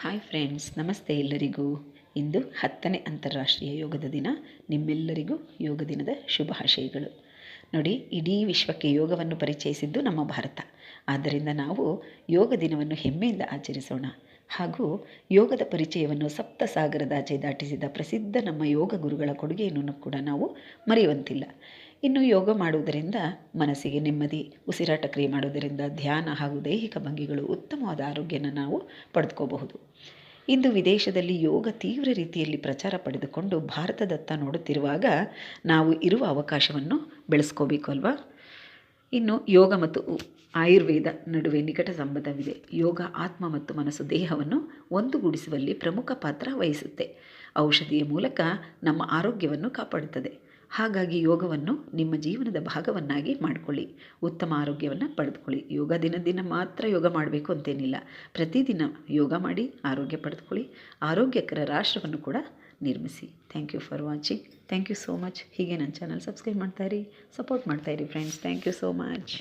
Hi friends, ನಮಸ್ತೆ ಎಲ್ಲರಿಗೂ. ಇಂದು 10ನೇ ಅಂತಾರಾಷ್ಟ್ರೀಯ ಯೋಗದ ದಿನ. ನಿಮ್ಮೆಲ್ಲರಿಗೂ ಯೋಗ ದಿನದ ಶುಭಾಶಯಗಳು. ನೋಡಿ, ಇಡೀ ವಿಶ್ವಕ್ಕೆ ಯೋಗವನ್ನು ಪರಿಚಯಿಸಿದ್ದು ನಮ್ಮ ಭಾರತ. ಆದ್ದರಿಂದ ನಾವು ಯೋಗ ದಿನವನ್ನು ಹೆಮ್ಮೆಯಿಂದ ಆಚರಿಸೋಣ. ಹಾಗೂ ಯೋಗದ ಪರಿಚಯವನ್ನು ಸಪ್ತ ಸಾಗರದಾಚೆ ದಾಟಿಸಿದ ಪ್ರಸಿದ್ಧ ನಮ್ಮ ಯೋಗ ಗುರುಗಳ ಕೊಡುಗೆಯನ್ನು ಕೂಡ ನಾವು ಮರೆಯುವಂತಿಲ್ಲ. ಇನ್ನು ಯೋಗ ಮಾಡುವುದರಿಂದ ಮನಸ್ಸಿಗೆ ನೆಮ್ಮದಿ, ಉಸಿರಾಟ ಕ್ರಿಯೆ ಮಾಡುವುದರಿಂದ ಧ್ಯಾನ ಹಾಗೂ ದೈಹಿಕ ಭಂಗಿಗಳು ಉತ್ತಮವಾದ ಆರೋಗ್ಯನ ನಾವು ಪಡೆದುಕೋಬಹುದು. ಇಂದು ವಿದೇಶದಲ್ಲಿ ಯೋಗ ತೀವ್ರ ರೀತಿಯಲ್ಲಿ ಪ್ರಚಾರ ಪಡೆದುಕೊಂಡು ಭಾರತದತ್ತ ನೋಡುತ್ತಿರುವಾಗ ನಾವು ಇರುವ ಅವಕಾಶವನ್ನು ಬೆಳೆಸ್ಕೋಬೇಕು ಅಲ್ವಾ. ಇನ್ನು ಯೋಗ ಮತ್ತು ಆಯುರ್ವೇದ ನಡುವೆ ನಿಕಟ ಸಂಬಂಧವಿದೆ. ಯೋಗ ಆತ್ಮ ಮತ್ತು ಮನಸ್ಸು ದೇಹವನ್ನು ಒಂದುಗೂಡಿಸುವಲ್ಲಿ ಪ್ರಮುಖ ಪಾತ್ರ ವಹಿಸುತ್ತೆ. ಔಷಧಿಯ ಮೂಲಕ ನಮ್ಮ ಆರೋಗ್ಯವನ್ನು ಕಾಪಾಡುತ್ತದೆ. ಹಾಗಾಗಿ ಯೋಗವನ್ನು ನಿಮ್ಮ ಜೀವನದ ಭಾಗವನ್ನಾಗಿ ಮಾಡಿಕೊಳ್ಳಿ. ಉತ್ತಮ ಆರೋಗ್ಯವನ್ನು ಪಡೆದುಕೊಳ್ಳಿ. ಯೋಗ ದಿನ ಮಾತ್ರ ಯೋಗ ಮಾಡಬೇಕು ಅಂತೇನಿಲ್ಲ. ಪ್ರತಿದಿನ ಯೋಗ ಮಾಡಿ ಆರೋಗ್ಯ ಪಡೆದುಕೊಳ್ಳಿ. ಆರೋಗ್ಯಕರ ರಾಷ್ಟ್ರವನ್ನು ಕೂಡ ನಿರ್ಮಿಸಿ. Thank you for watching. Thank you so much. ಹೀಗೆ ನನ್ನ ಚಾನಲ್ ಸಬ್ಸ್ಕ್ರೈಬ್ ಮಾಡ್ತಾಯಿರಿ, ಸಪೋರ್ಟ್ ಮಾಡ್ತಾಯಿರಿ friends. Thank you so much.